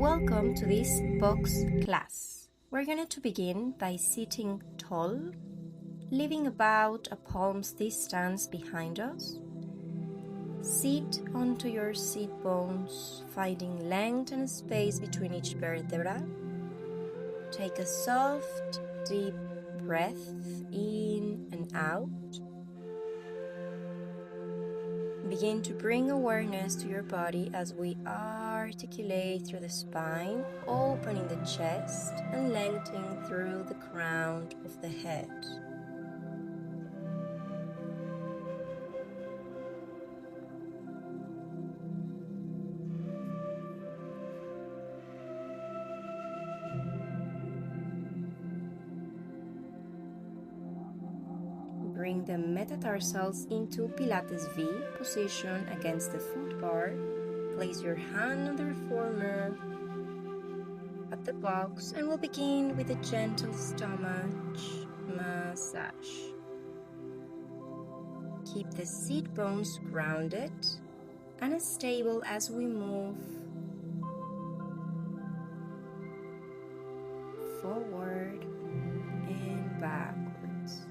Welcome to this box class. We're going to begin by sitting tall, leaving about a palm's distance behind us. Sit onto your seat bones, finding length and space between each vertebra. Take a soft, deep breath in and out. Begin to bring awareness to your body as we articulate through the spine, opening the chest and lengthening through the crown of the head. Bring the metatarsals into Pilates V position against the foot bar. Place your hand on the reformer at the box and we'll begin with a gentle stomach massage. Keep the seat bones grounded and stable as we move forward and backwards.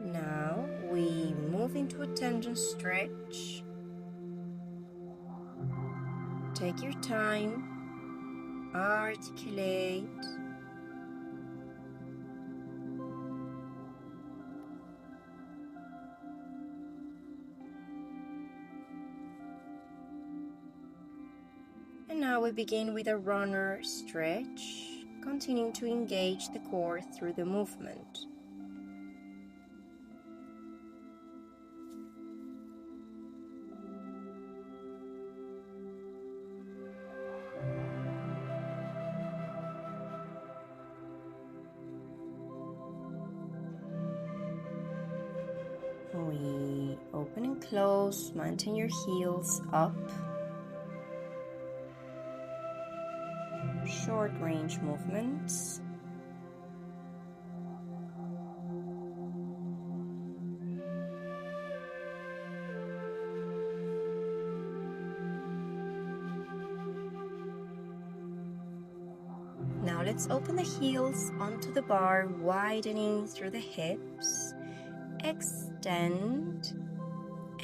Now we move into a tendon stretch. Take your time, articulate. And now we begin with a runner stretch, continuing to engage the core through the movement. We open and close, maintain your heels up. Short range movements. Now let's open the heels onto the bar, widening through the hips. Extend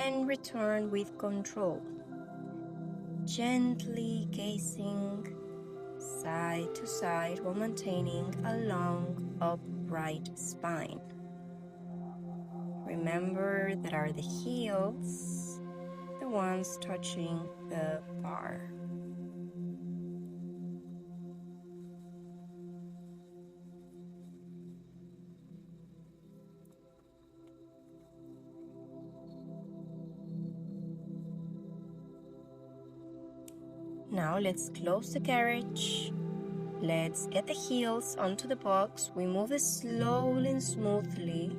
and return with control. Gently gazing side to side while maintaining a long upright spine. Remember that are the heels, the ones touching the bar. Now let's close the carriage. Let's get the heels onto the box. We move it slowly and smoothly.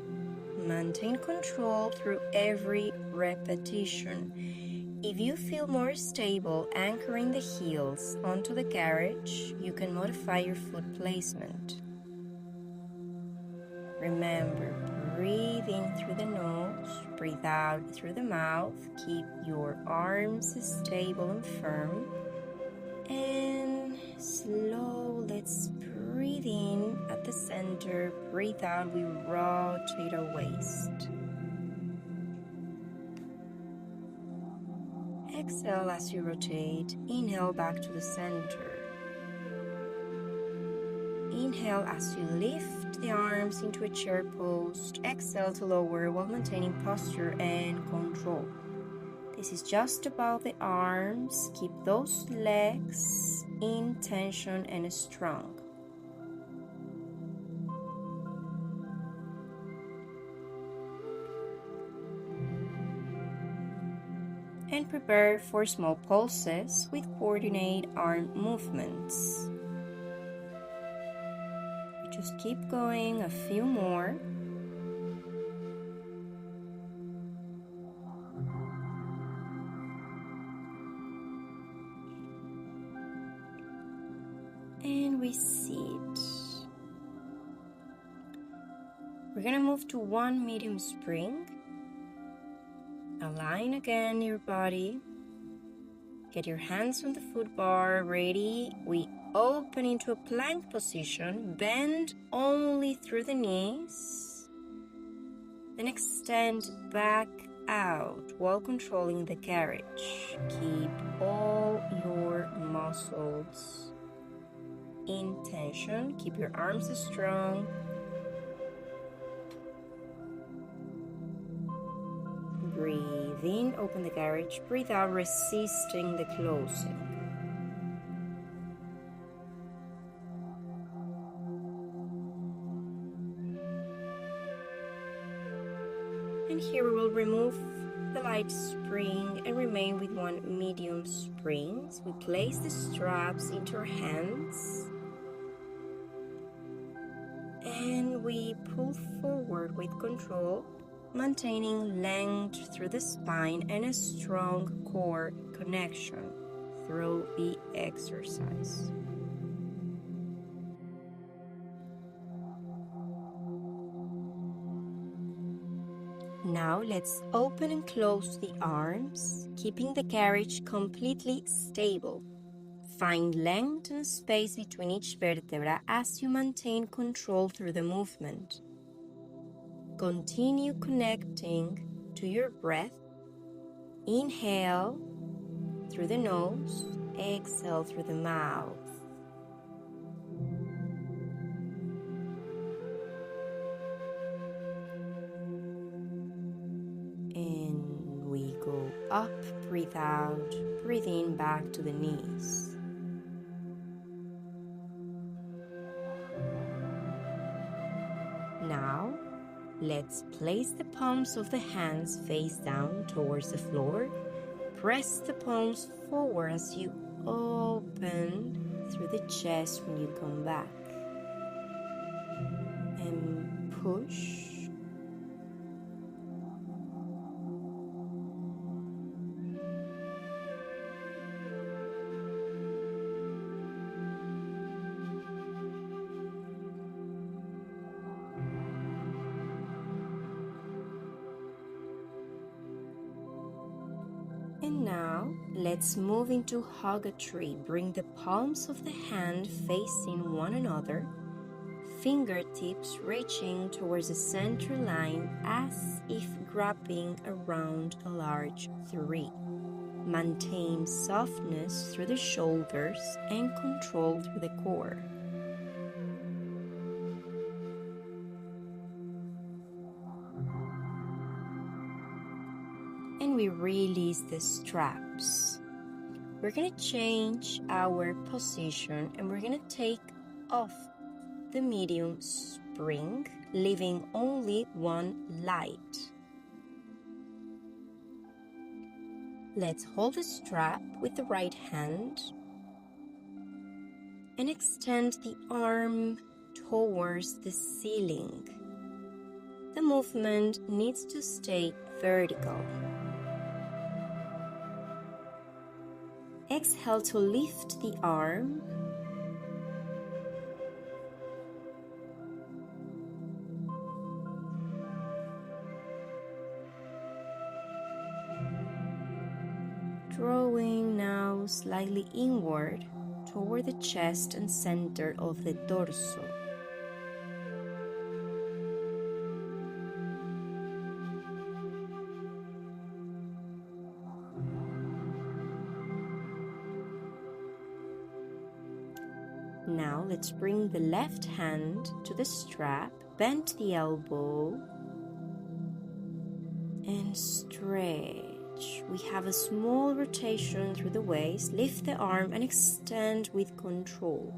Maintain control through every repetition. If you feel more stable anchoring the heels onto the carriage, you can modify your foot placement. Remember, breathe in through the nose, breathe out through the mouth. Keep your arms stable and firm. And slow, let's breathe in at the center, breathe out, we rotate our waist. Exhale as you rotate, inhale back to the center. Inhale as you lift the arms into a chair pose, exhale to lower while maintaining posture and control. This is just about the arms. Keep those legs in tension and strong. And prepare for small pulses with coordinated arm movements. Just keep going, a few more. And we sit. We're gonna move to one medium spring. Align again your body. Get your hands on the foot bar, ready. We open into a plank position, bend only through the knees. Then extend back out while controlling the carriage. Keep all your muscles in tension. Keep your arms strong. Breathe in, open the carriage. Breathe out, resisting the closing. And here we will remove the light spring and remain with one medium spring. So we place the straps into our hands and we pull forward with control, maintaining length through the spine and a strong core connection through the exercise. Now let's open and close the arms, keeping the carriage completely stable. Find length and space between each vertebra as you maintain control through the movement. Continue connecting to your breath. Inhale through the nose, exhale through the mouth. And we go up, breathe out, breathe in back to the knees. Now, let's place the palms of the hands face down towards the floor. Press the palms forward as you open through the chest when you come back. And push. And now, let's move into hug a tree. Bring the palms of the hand facing one another, fingertips reaching towards the center line as if grabbing around a large tree. Maintain softness through the shoulders and control through the core. And we release the straps. We're going to change our position and we're going to take off the medium spring, leaving only one light. Let's hold the strap with the right hand and extend the arm towards the ceiling. The movement needs to stay vertical. Exhale to lift the arm. Drawing now slightly inward toward the chest and center of the torso. Now let's bring the left hand to the strap, bend the elbow, and stretch. We have a small rotation through the waist. Lift the arm and extend with control.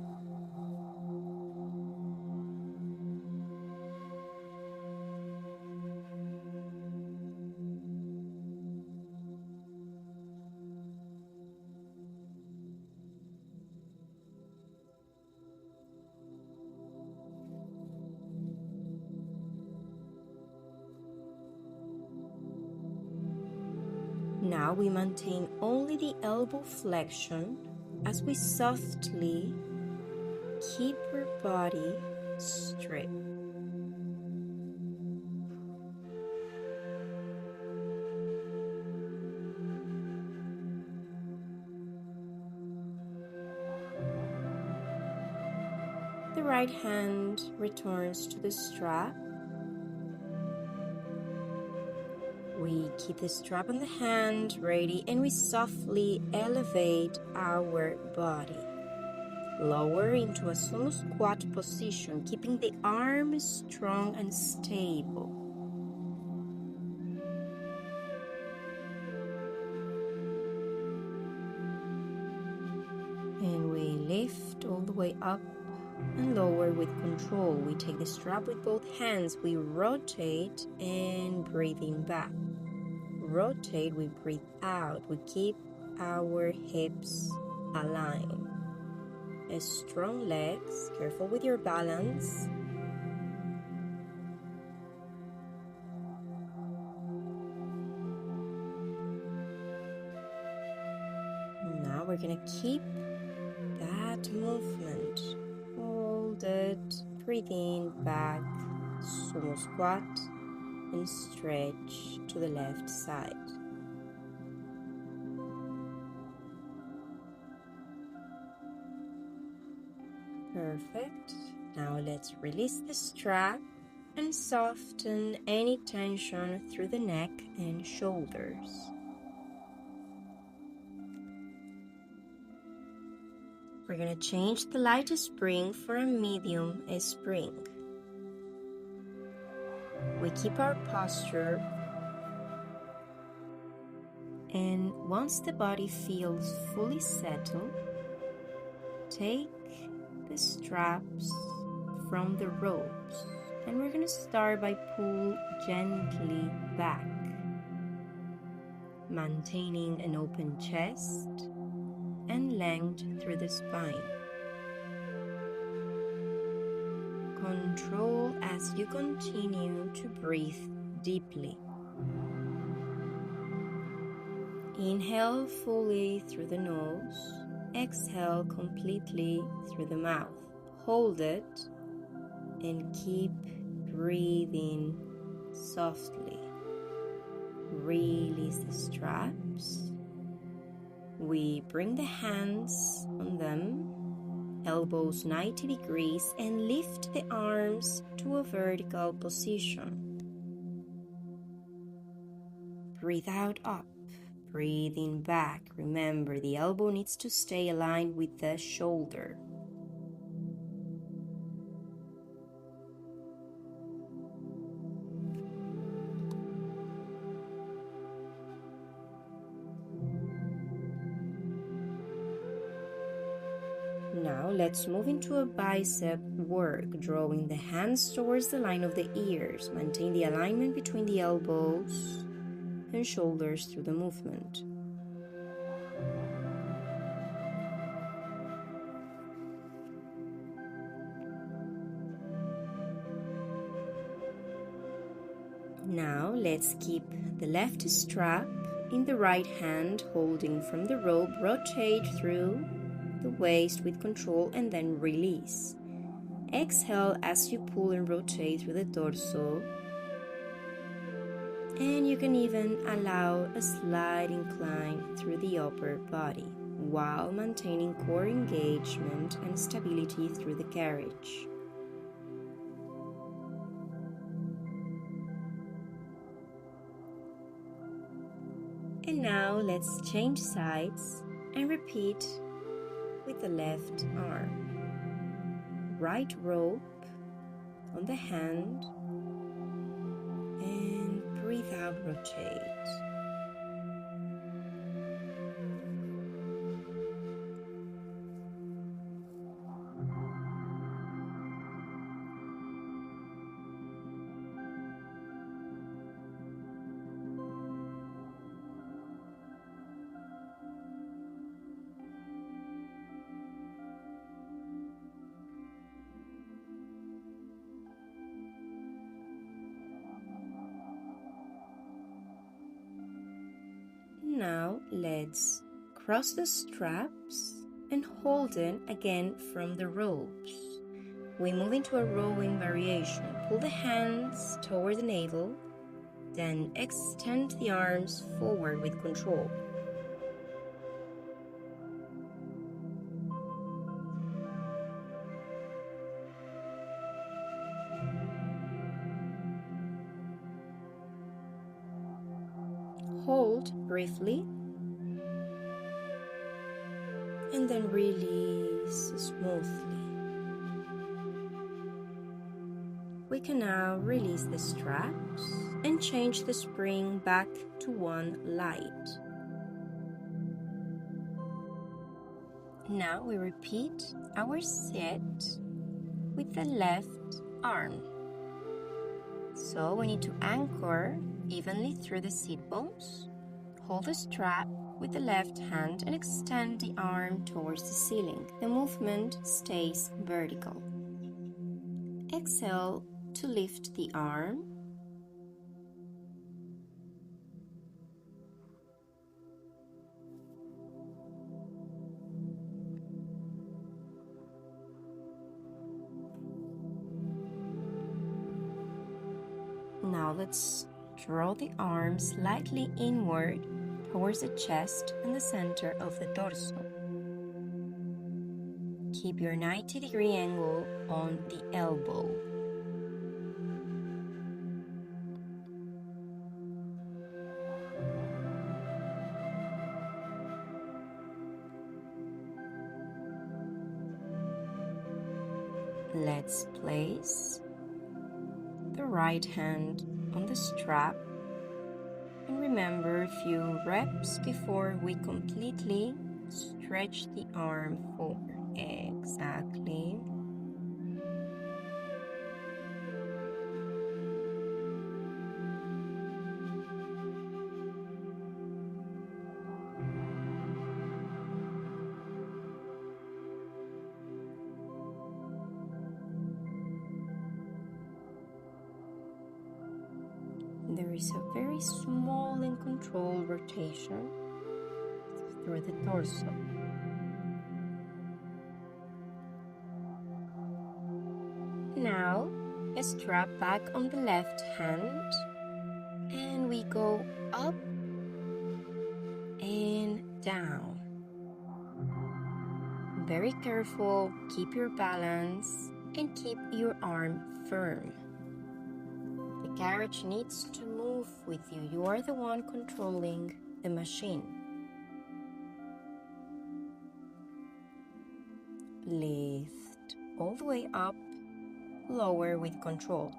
Now we maintain only the elbow flexion as we softly keep our body straight. The right hand returns to the strap. We keep the strap on the hand ready and we softly elevate our body. Lower into a sumo squat position, keeping the arms strong and stable. And we lift all the way up and lower with control. We take the strap with both hands, we rotate and breathing back. Rotate, we breathe out. We keep our hips aligned. Strong legs, careful with your balance. Now we're gonna keep that movement. Hold it, breathe in, back, sumo squat, and stretch to the left side. Perfect. Now let's release the strap and soften any tension through the neck and shoulders. We're going to change the light spring for a medium spring. We keep our posture, and once the body feels fully settled, take the straps from the ropes, and we're going to start by pull gently back, maintaining an open chest and length through the spine. Control as you continue to breathe deeply. Inhale fully through the nose, exhale completely through the mouth. Hold it and keep breathing softly. Release the straps. We bring the hands on them, elbows 90 degrees, and lift the arms to a vertical position. Breathe out up, breathing back. Remember, the elbow needs to stay aligned with the shoulder. Now let's move into a bicep work, drawing the hands towards the line of the ears. Maintain the alignment between the elbows and shoulders through the movement. Now let's keep the left strap in the right hand, holding from the rope. Rotate through the waist with control and then release. Exhale as you pull and rotate through the torso. And you can even allow a slight incline through the upper body while maintaining core engagement and stability through the carriage. And now let's change sides and repeat with the left arm. Right rope on the hand and breathe out, rotate. Now let's cross the straps and hold it again from the ropes. We move into a rowing variation. Pull the hands toward the navel, then extend the arms forward with control. Hold briefly and then release smoothly. We can now release the straps and change the spring back to one light. Now we repeat our set with the left arm. So we need to anchor evenly through the seat bones. Hold the strap with the left hand and extend the arm towards the ceiling. The movement stays vertical. Exhale to lift the arm. Now let's draw the arm slightly inward towards the chest and the center of the torso. Keep your 90-degree angle on the elbow. Let's place the right hand on the strap and remember a few reps before we completely stretch the arm forward. Exactly. There is a very small and controlled rotation through the torso. Now, a strap back on the left hand, and we go up and down. Very careful, keep your balance, and keep your arm firm. The carriage needs to move with you. You are the one controlling the machine. Lift all the way up, lower with control.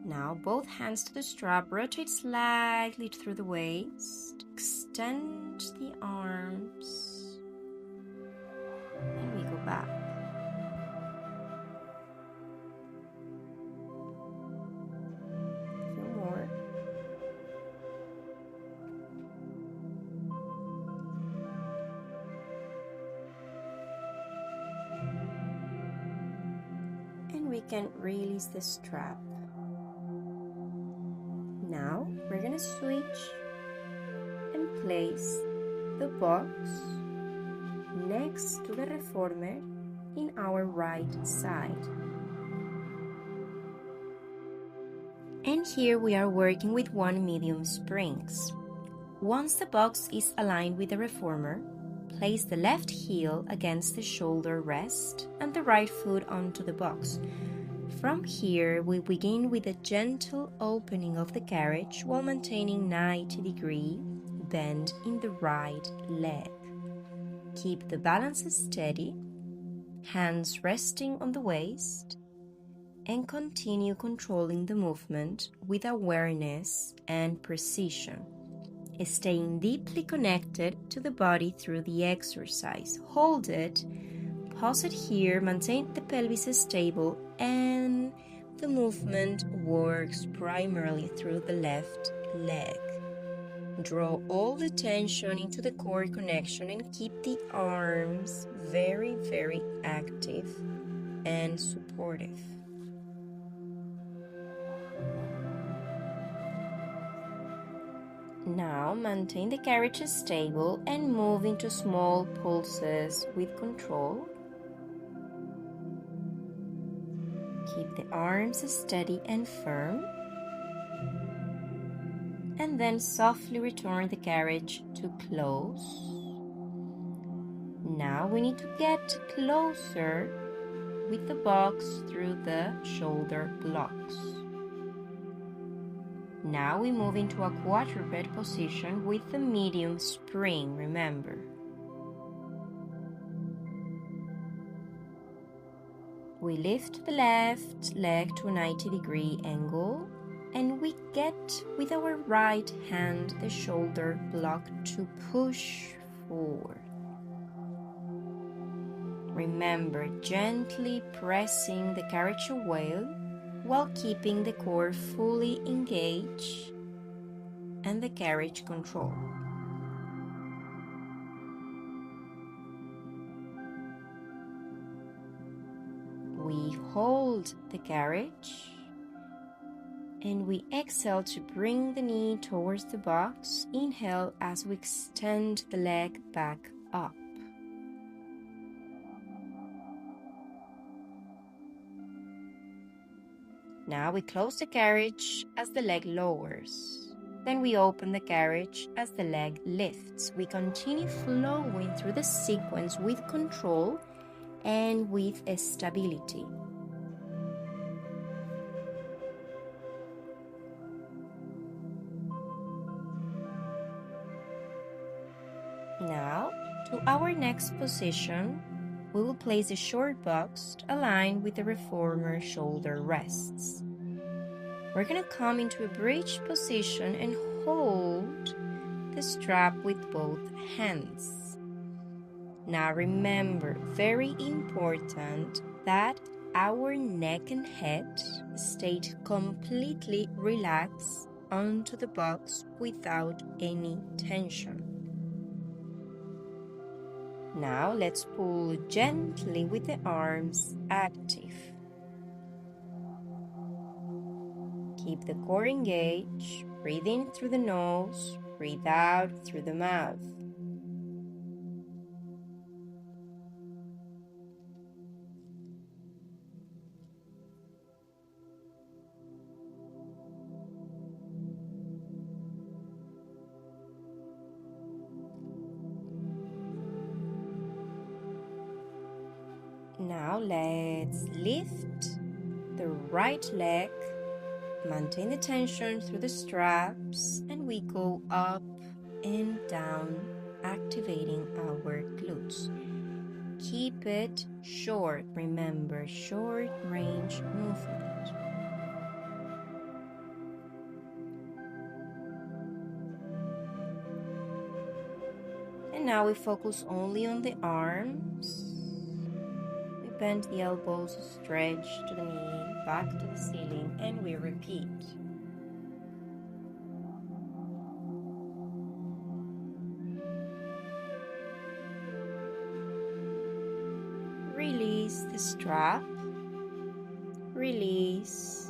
Now both hands to the strap, rotate slightly through the waist, extend the arms, and we go back. A few more. And we can release the strap. Now we're gonna switch and place the box next to the reformer in our right side. And here we are working with 1 medium springs. Once the box is aligned with the reformer, place the left heel against the shoulder rest and the right foot onto the box. From here, we begin with a gentle opening of the carriage while maintaining 90-degree bend in the right leg. Keep the balance steady, hands resting on the waist, and continue controlling the movement with awareness and precision, staying deeply connected to the body through the exercise. Hold it, pause it here, maintain the pelvis stable, and the movement works primarily through the left leg. Draw all the tension into the core connection and keep the arms very, very active and supportive. Now maintain the carriage stable and move into small pulses with control. Keep the arms steady and firm. And then softly return the carriage to close. Now we need to get closer with the box through the shoulder blocks. Now we move into a quadruped position with the medium spring, remember. We lift the left leg to a 90-degree angle and we get with our right hand the shoulder block to push forward. Remember, gently pressing the carriage away while keeping the core fully engaged and the carriage controlled. We hold the carriage and we exhale to bring the knee towards the box. Inhale as we extend the leg back up. Now we close the carriage as the leg lowers. Then we open the carriage as the leg lifts. We continue flowing through the sequence with control and with stability. Now, to our next position, we will place the short box aligned with the reformer shoulder rests. We're going to come into a bridge position and hold the strap with both hands. Now remember, very important that our neck and head stay completely relaxed onto the box without any tension. Now let's pull gently with the arms active. Keep the core engaged, breathe in through the nose, breathe out through the mouth. Now let's lift the right leg, maintain the tension through the straps, and we go up and down, activating our glutes. Keep it short, remember, short range movement. And now we focus only on the arms. Bend the elbows, stretch to the knee, back to the ceiling, and we repeat. Release the strap, release,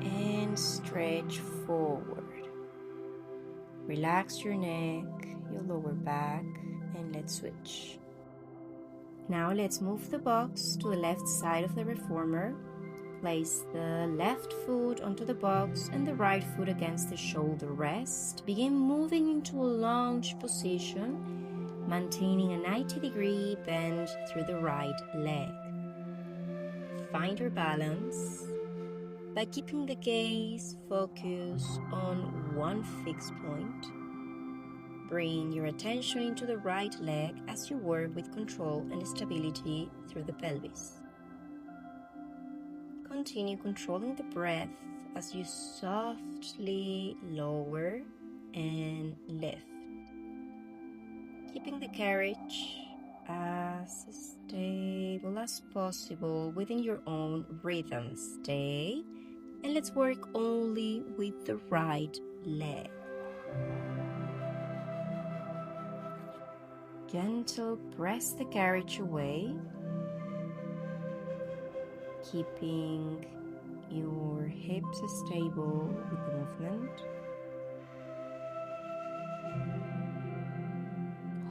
and stretch forward. Relax your neck, your lower back, and let's switch. Now let's move the box to the left side of the reformer. Place the left foot onto the box and the right foot against the shoulder rest. Begin moving into a lunge position, maintaining a 90-degree bend through the right leg. Find your balance by keeping the gaze focused on one fixed point. Bring your attention into the right leg as you work with control and stability through the pelvis. Continue controlling the breath as you softly lower and lift. Keeping the carriage as stable as possible within your own rhythm. Stay, and let's work only with the right leg. Gentle press the carriage away, keeping your hips stable with the movement.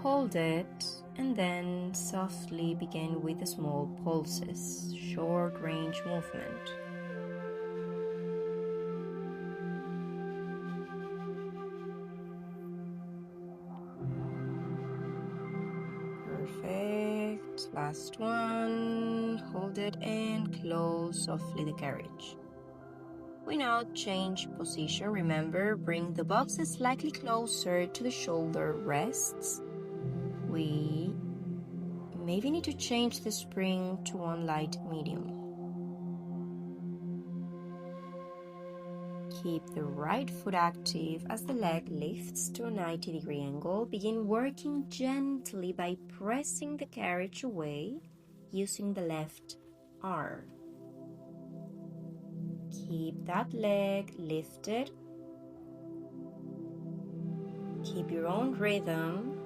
Hold it and then softly begin with the small pulses, short range movement. Perfect. Last one. Hold it and close softly the carriage. We now change position. Remember, bring the boxes slightly closer to the shoulder rests. We maybe need to change the spring to one light medium. Keep the right foot active as the leg lifts to a 90-degree angle. Begin working gently by pressing the carriage away using the left arm. Keep that leg lifted. Keep your own rhythm.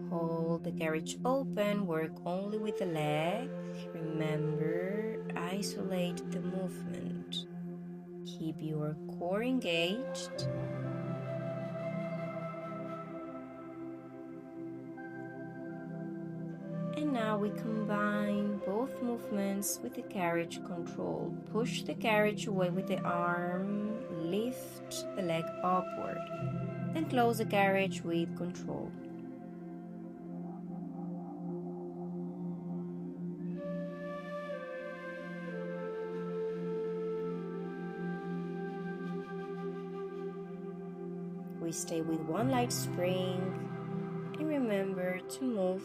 Hold the carriage open, work only with the leg. Remember, isolate the movement. Keep your core engaged. And now we combine both movements with the carriage control. Push the carriage away with the arm, lift the leg upward. Then close the carriage with control. We stay with one light spring and remember to move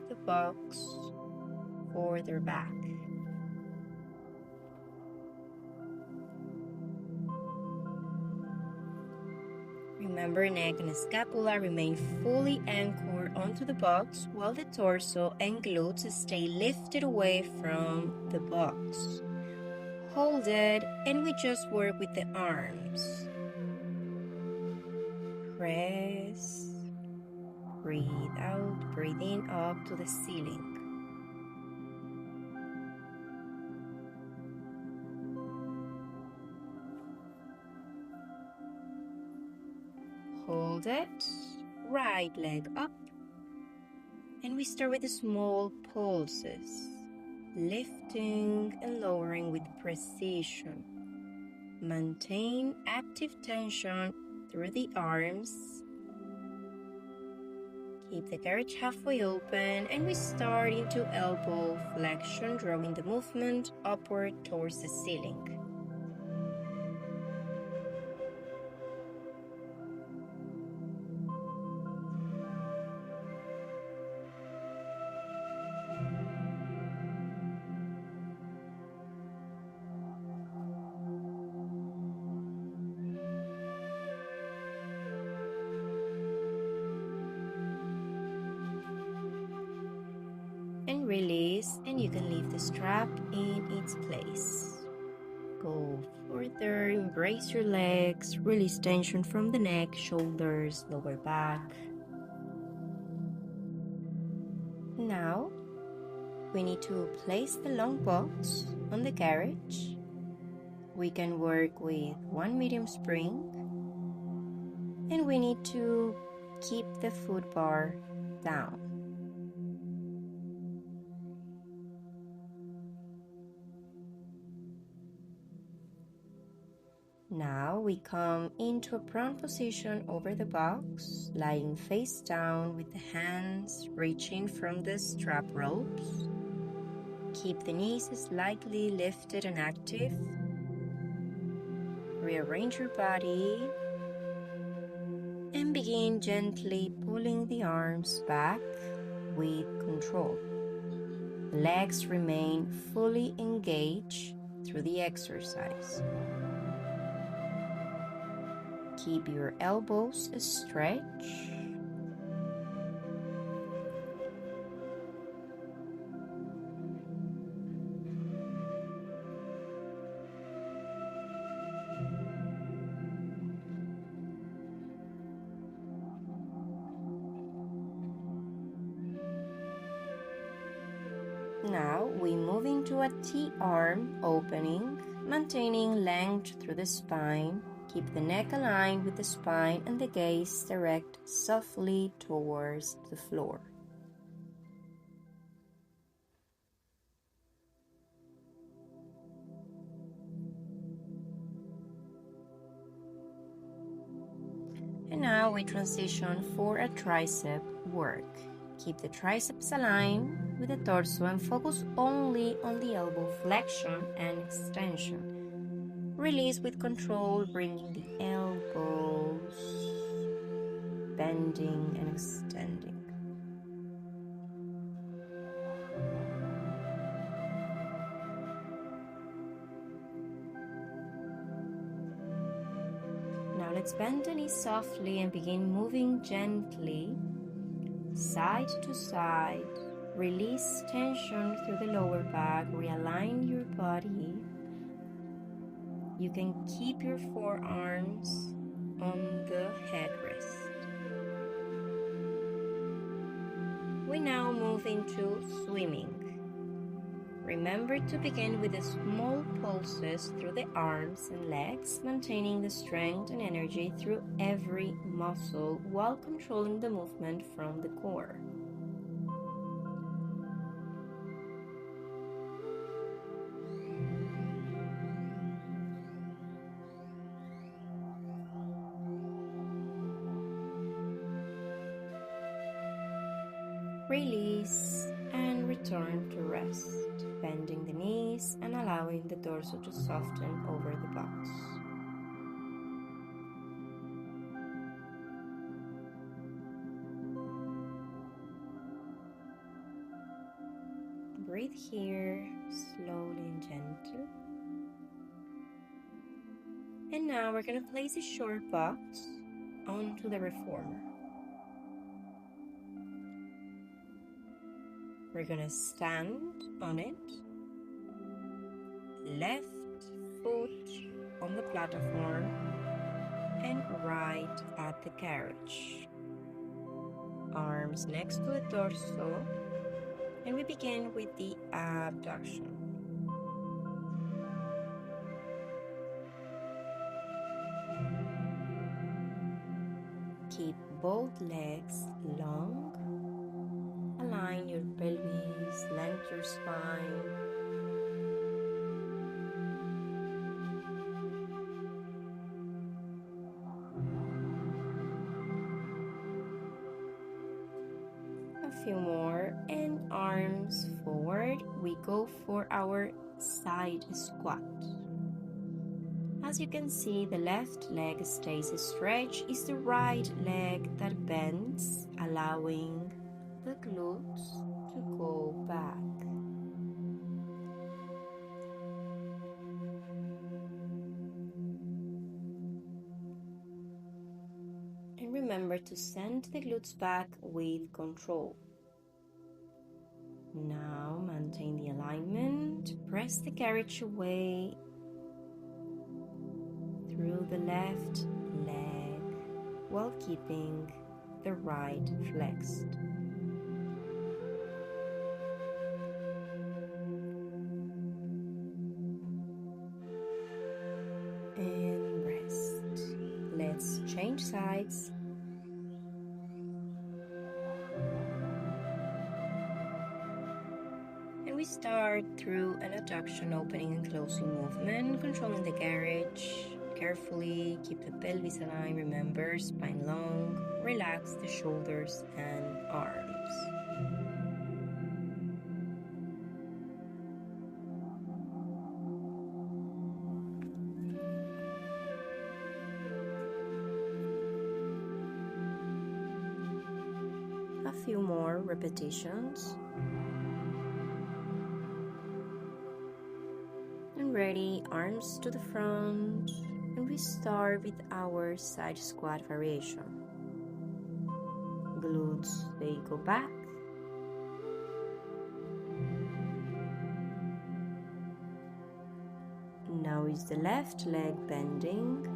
the box further back. Remember, neck and scapula remain fully anchored onto the box while the torso and glutes stay lifted away from the box. Hold it and we just work with the arms. Press, breathe out, breathe in up to the ceiling. Hold it, right leg up, and we start with the small pulses, lifting and lowering with precision. Maintain active tension through the arms. Keep the carriage halfway open and we start into elbow flexion, drawing the movement upward towards the ceiling. And release, and you can leave the strap in its place. Go further, embrace your legs, release tension from the neck, shoulders, lower back. Now, we need to place the long box on the carriage. We can work with one medium spring, and we need to keep the foot bar down. Now we come into a prone position over the box, lying face down with the hands reaching from the strap ropes. Keep the knees slightly lifted and active. Rearrange your body and begin gently pulling the arms back with control. Legs remain fully engaged through the exercise. Keep your elbows stretched. Now we move into a T-arm opening, maintaining length through the spine. Keep the neck aligned with the spine and the gaze direct softly towards the floor. And now we transition for a tricep work. Keep the triceps aligned with the torso and focus only on the elbow flexion and extension. Release with control, bringing the elbows, bending and extending. Now let's bend the knees softly and begin moving gently, side to side. Release tension through the lower back, realign your body. You can keep your forearms on the headrest. We now move into swimming. Remember to begin with the small pulses through the arms and legs, maintaining the strength and energy through every muscle while controlling the movement from the core. Release and return to rest, bending the knees and allowing the torso to soften over the buttocks. Breathe here, slowly and gentle. And now we're going to place a short box onto the reformer. We're going to stand on it, left foot on the platform and right at the carriage. Arms next to the torso, and we begin with the abduction. Keep both legs long. Align your pelvis, lengthen your spine. A few more, and arms forward. We go for our side squat. As you can see, the left leg stays stretched. It's the right leg that bends, allowing the glutes to go back. And remember to send the glutes back with control. Now maintain the alignment. Press the carriage away through the left leg while keeping the right flexed. And rest. Let's change sides. And we start through an adduction, opening and closing movement, controlling the carriage. Carefully keep the pelvis aligned. Remember, spine long. Relax the shoulders and arms. A few more repetitions. And ready, arms to the front. And we start with our side squat variation. Glutes, they go back. Now is the left leg bending.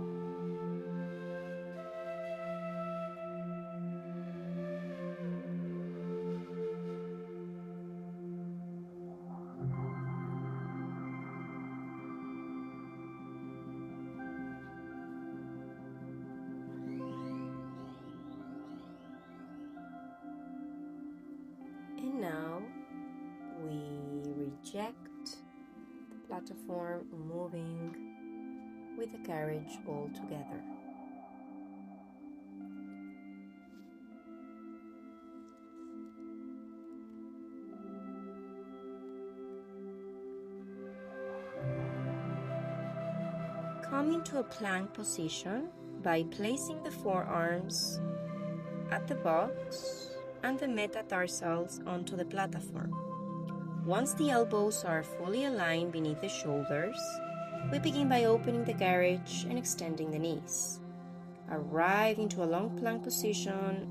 And now we reject the platform, moving with the carriage all together. come into a plank position by placing the forearms at the box and the metatarsals onto the platform. Once the elbows are fully aligned beneath the shoulders, we begin by opening the garage and extending the knees. Arrive into a long plank position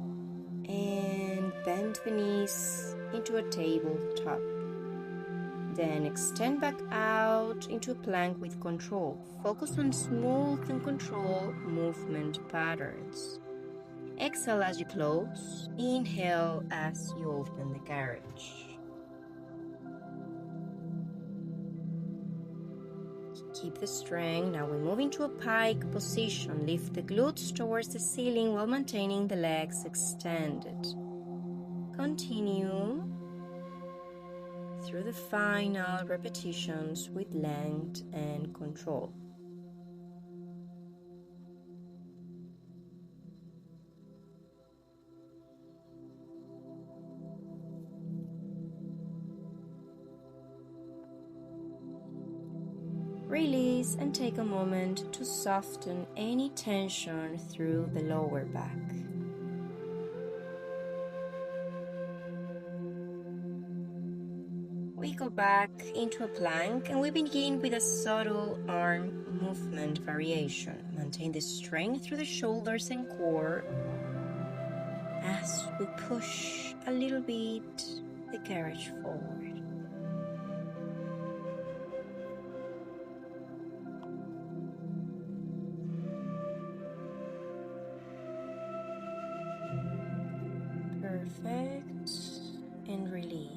and bend the knees into a tabletop. Then extend back out into a plank with control. Focus on smooth and controlled movement patterns. Exhale as you close. Inhale as you open the garage. Keep the strength. Now we move into a pike position. Lift the glutes towards the ceiling while maintaining the legs extended. Continue through the final repetitions with length and control. Release and take a moment to soften any tension through the lower back. We go back into a plank and we begin with a subtle arm movement variation. Maintain the strength through the shoulders and core as we push a little bit the garage forward. Perfect, and release.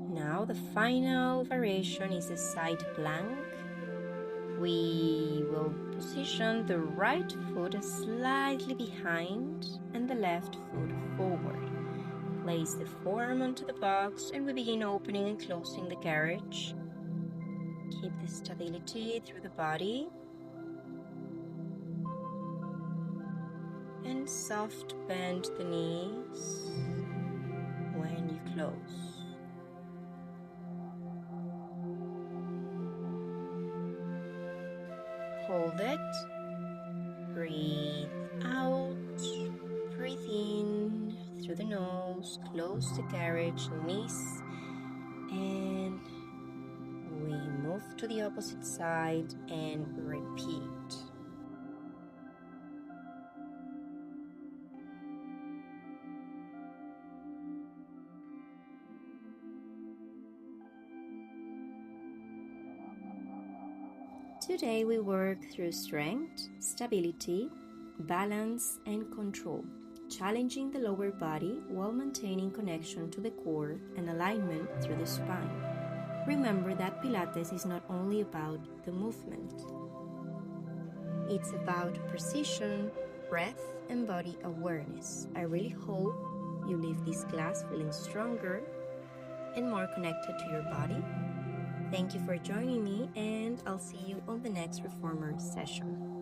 Now the final variation is a side plank. We will position the right foot slightly behind and the left foot forward. Place the forearm onto the box and we begin opening and closing the garage. Keep the stability through the body. And soft bend the knees when you close. Hold it. Breathe out. Breathe in through the nose. Close the garage, knees. And we move to the opposite side and repeat. Today we work through strength, stability, balance, and control, challenging the lower body while maintaining connection to the core and alignment through the spine. Remember that Pilates is not only about the movement. It's about precision, breath, and body awareness. I really hope you leave this class feeling stronger and more connected to your body. Thank you for joining me, and I'll see you on the next Reformer session.